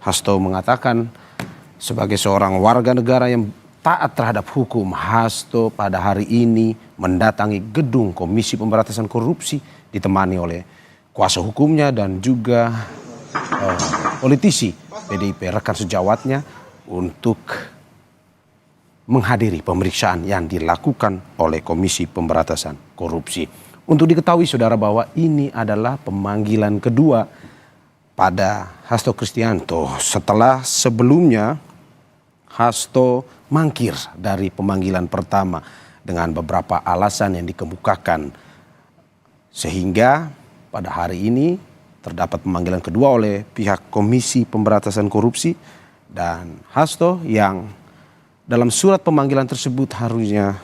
Hasto mengatakan sebagai seorang warga negara yang taat terhadap hukum, Hasto pada hari ini mendatangi gedung Komisi Pemberantasan Korupsi ditemani oleh kuasa hukumnya dan juga politisi PDIP rekan sejawatnya untuk menghadiri pemeriksaan yang dilakukan oleh Komisi Pemberantasan Korupsi. Untuk diketahui saudara bahwa ini adalah pemanggilan kedua pada Hasto Kristianto setelah sebelumnya Hasto mangkir dari pemanggilan pertama dengan beberapa alasan yang dikemukakan. Sehingga pada hari ini terdapat pemanggilan kedua oleh pihak Komisi Pemberantasan Korupsi dan Hasto yang dalam surat pemanggilan tersebut harusnya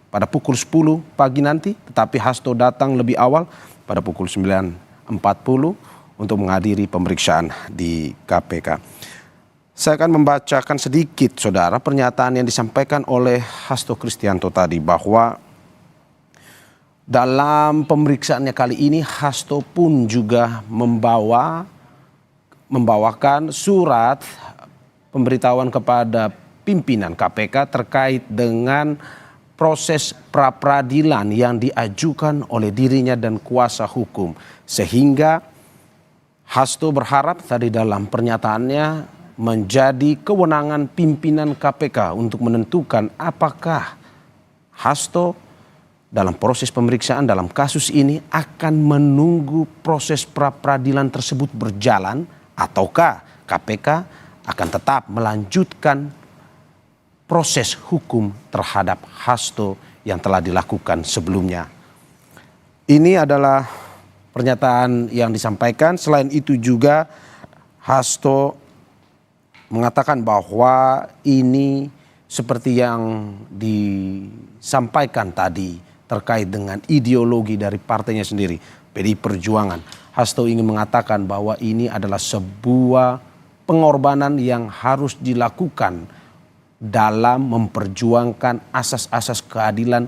pada pukul 10 pagi nanti, tetapi Hasto datang lebih awal pada pukul 9.40 untuk menghadiri pemeriksaan di KPK. Saya akan membacakan sedikit saudara pernyataan yang disampaikan oleh Hasto Kristianto tadi, bahwa dalam pemeriksaannya kali ini Hasto pun juga membawakan surat pemberitahuan kepada pimpinan KPK terkait dengan proses pra-peradilan yang diajukan oleh dirinya dan kuasa hukum. Sehingga Hasto berharap tadi dalam pernyataannya menjadi kewenangan pimpinan KPK untuk menentukan apakah Hasto dalam proses pemeriksaan dalam kasus ini akan menunggu proses pra-peradilan tersebut berjalan ataukah KPK akan tetap melanjutkan proses hukum terhadap Hasto yang telah dilakukan sebelumnya. Ini adalah pernyataan yang disampaikan. Selain itu juga Hasto mengatakan bahwa ini seperti yang disampaikan tadi terkait dengan ideologi dari partainya sendiri, PDI Perjuangan. Hasto ingin mengatakan bahwa ini adalah sebuah pengorbanan yang harus dilakukan dalam memperjuangkan asas-asas keadilan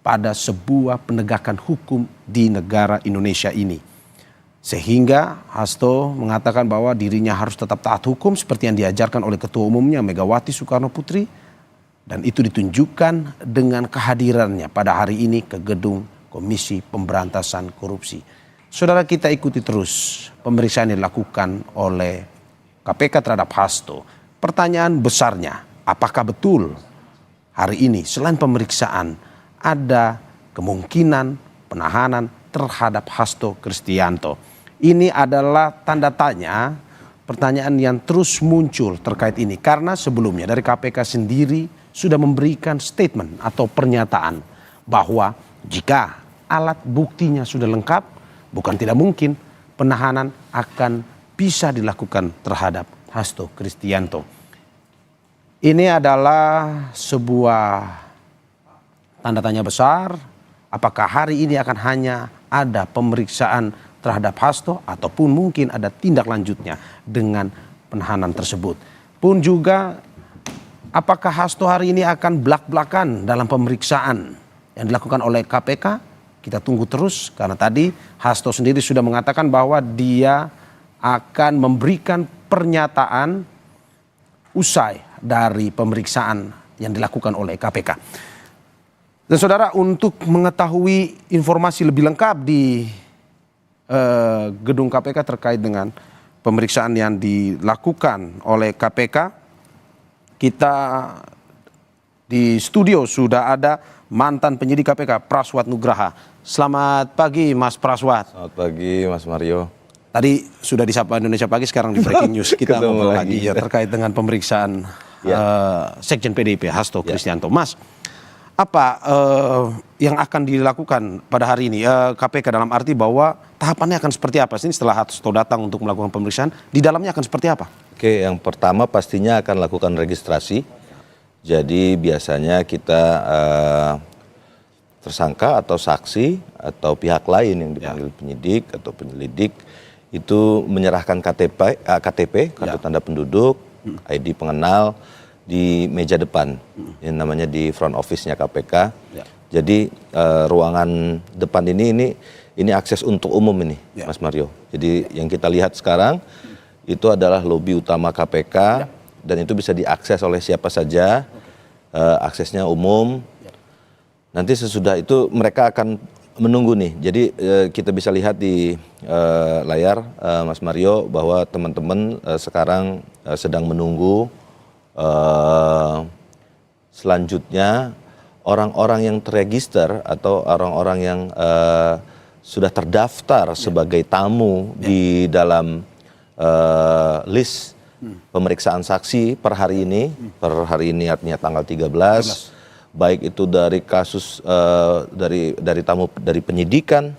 pada sebuah penegakan hukum di negara Indonesia ini. Sehingga Hasto mengatakan bahwa dirinya harus tetap taat hukum seperti yang diajarkan oleh Ketua Umumnya Megawati Soekarno Putri. Dan itu ditunjukkan dengan kehadirannya pada hari ini ke gedung Komisi Pemberantasan Korupsi. Saudara, kita ikuti terus pemeriksaan yang dilakukan oleh KPK terhadap Hasto. Pertanyaan besarnya, apakah betul hari ini selain pemeriksaan ada kemungkinan penahanan terhadap Hasto Kristianto? Ini adalah tanda tanya, pertanyaan yang terus muncul terkait ini. Karena sebelumnya dari KPK sendiri sudah memberikan statement atau pernyataan bahwa jika alat buktinya sudah lengkap, bukan tidak mungkin penahanan akan bisa dilakukan terhadap Hasto Kristianto. Ini adalah sebuah tanda tanya besar, apakah hari ini akan hanya ada pemeriksaan terhadap Hasto ataupun mungkin ada tindak lanjutnya dengan penahanan tersebut. Pun juga apakah Hasto hari ini akan belak-belakan dalam pemeriksaan yang dilakukan oleh KPK? Kita tunggu terus karena tadi Hasto sendiri sudah mengatakan bahwa dia akan memberikan pernyataan usai dari pemeriksaan yang dilakukan oleh KPK. Dan saudara, untuk mengetahui informasi lebih lengkap di gedung KPK terkait dengan pemeriksaan yang dilakukan oleh KPK, kita di studio sudah ada mantan penyidik KPK Praswat Nugraha. Selamat pagi Mas Praswat. Selamat pagi Mas Mario. Tadi sudah disapa Indonesia Pagi, sekarang di Breaking News kita ngobrol lagi ya terkait dengan pemeriksaan Sekjen PDIP Hasto Kristianto. Mas, apa yang akan dilakukan pada hari ini KPK dalam arti bahwa tahapannya akan seperti apa sih setelah Hasto datang untuk melakukan pemeriksaan? Di dalamnya akan seperti apa? Oke, yang pertama pastinya akan lakukan registrasi. Jadi biasanya kita tersangka atau saksi atau pihak lain yang dipanggil penyidik atau penyelidik itu menyerahkan KTP, kartu tanda penduduk, ID pengenal di meja depan, yang namanya di front office-nya KPK. Jadi ruangan depan ini akses untuk umum ini, Mas Mario. Jadi yang kita lihat sekarang itu adalah lobi utama KPK dan itu bisa diakses oleh siapa saja, aksesnya umum. Nanti sesudah itu mereka akan menunggu nih. Jadi kita bisa lihat di layar Mas Mario bahwa teman-teman sekarang sedang menunggu selanjutnya orang-orang yang terregister atau orang-orang yang sudah terdaftar sebagai tamu di dalam list pemeriksaan saksi per hari ini artinya tanggal 13, baik itu dari kasus dari tamu dari penyidikan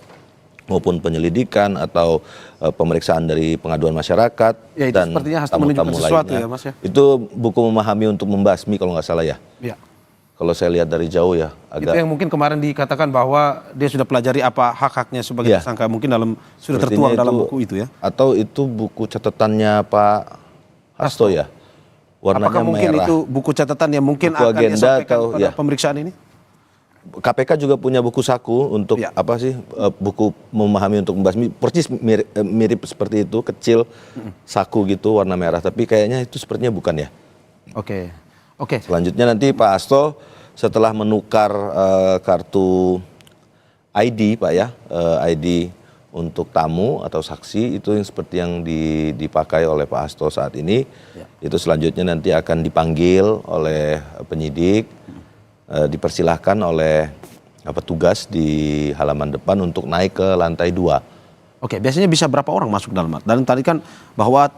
maupun penyelidikan atau pemeriksaan dari pengaduan masyarakat Ya, itu dan sepertinya harus tamu-tamu menunjukkan sesuatu lainnya. ya, Mas ya. Itu buku memahami untuk membasmi kalau nggak salah ya. Ya. Kalau saya lihat dari jauh ya Itu agak yang mungkin kemarin dikatakan bahwa dia sudah pelajari apa hak-haknya sebagai Iya. tersangka, mungkin sudah sepertinya tertuang dalam itu- buku itu ya. Atau itu buku catatannya Pak Hasto ya. Warnanya Apakah mungkin merah. itu buku catatan yang mungkin Buku akan dia agenda sampaikan atau- pada ya. pemeriksaan ini? KPK juga punya buku saku untuk Ya. apa sih buku memahami untuk membasmi persis mirip seperti itu, kecil, saku gitu warna merah, tapi kayaknya itu sepertinya bukan ya. Oke. Oke. Selanjutnya nanti Pak Hasto setelah menukar kartu ID Pak ya, ID untuk tamu atau saksi itu yang seperti yang dipakai oleh Pak Hasto saat ini, itu selanjutnya nanti akan dipanggil oleh penyidik, dipersilahkan oleh petugas di halaman depan untuk naik ke lantai 2. Oke, biasanya bisa berapa orang masuk dalam? Dan tadi kan bahwa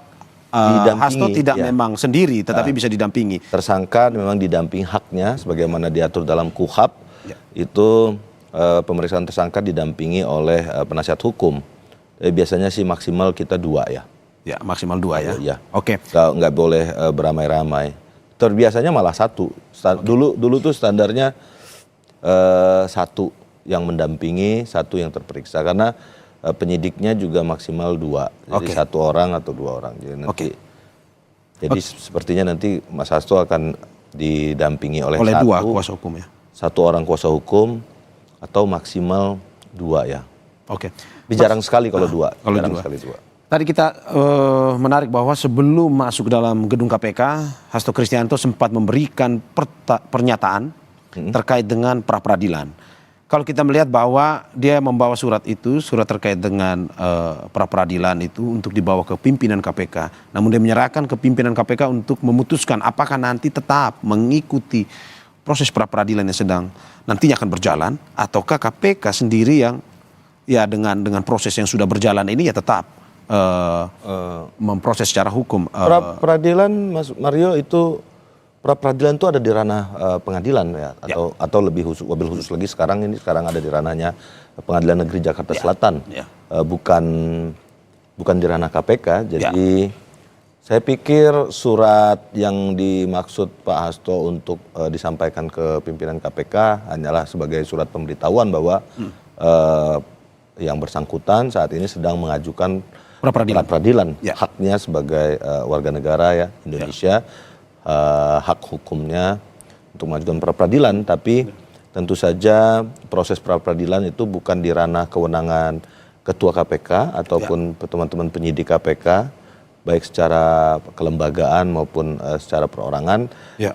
Didampingi, Hasto tidak ya. memang sendiri, tetapi bisa didampingi. Tersangka memang didamping haknya sebagaimana diatur dalam KUHP, itu pemeriksaan tersangka didampingi oleh penasihat hukum. Jadi biasanya sih maksimal kita 2 ya. Ya, maksimal 2 ya. Iya. Oke. Nggak boleh beramai-ramai. Terbiasanya malah 1. Dulu tuh standarnya 1 yang mendampingi, 1 yang terperiksa karena penyidiknya juga maksimal 2. Jadi 1 orang atau 2 orang. Jadi nanti jadi sepertinya nanti Mas Hasto akan didampingi oleh 2 1 kuasa hukum ya. 1 orang kuasa hukum atau maksimal 2 ya. Oke. Jarang sekali kalau 2. kalau Jarang 2. sekali 2. Tadi kita menarik bahwa sebelum masuk dalam gedung KPK, Hasto Kristianto sempat memberikan pernyataan terkait dengan pra peradilan. Kalau kita melihat bahwa dia membawa surat itu, surat terkait dengan pra peradilan itu untuk dibawa ke pimpinan KPK. Namun dia menyerahkan ke pimpinan KPK untuk memutuskan apakah nanti tetap mengikuti proses pra peradilan yang sedang nantinya akan berjalan, ataukah KPK sendiri yang ya dengan proses yang sudah berjalan ini ya tetap memproses secara hukum. Peradilan Mas Mario itu peradilan itu ada di ranah pengadilan ya atau lebih mobil khusus lagi sekarang ada di ranahnya Pengadilan Negeri Jakarta Selatan. Bukan di ranah KPK. Jadi saya pikir surat yang dimaksud Pak Hasto untuk disampaikan ke pimpinan KPK hanyalah sebagai surat pemberitahuan bahwa yang bersangkutan saat ini sedang mengajukan pra peradilan. Haknya sebagai warga negara ya Indonesia. Hak hukumnya untuk mengajukan pra peradilan, tapi tentu saja proses pra peradilan itu bukan di ranah kewenangan ketua KPK ataupun teman-teman penyidik KPK, baik secara kelembagaan maupun secara perorangan,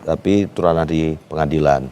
tapi itu ranah di pengadilan.